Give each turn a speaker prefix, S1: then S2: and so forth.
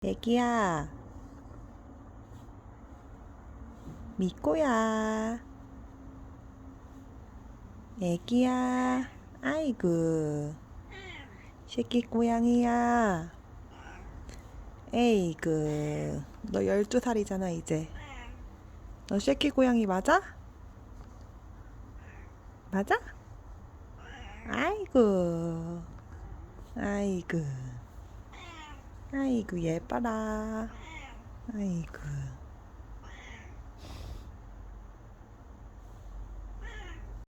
S1: 애기야, 미꼬야, 애기야, 아이고, 새끼 고양이야, 에이그, 너 12살이잖아, 이제. 너 새끼 고양이 맞아? 맞아? 아이고, 아이고, 아이고, 예뻐라, 아이고.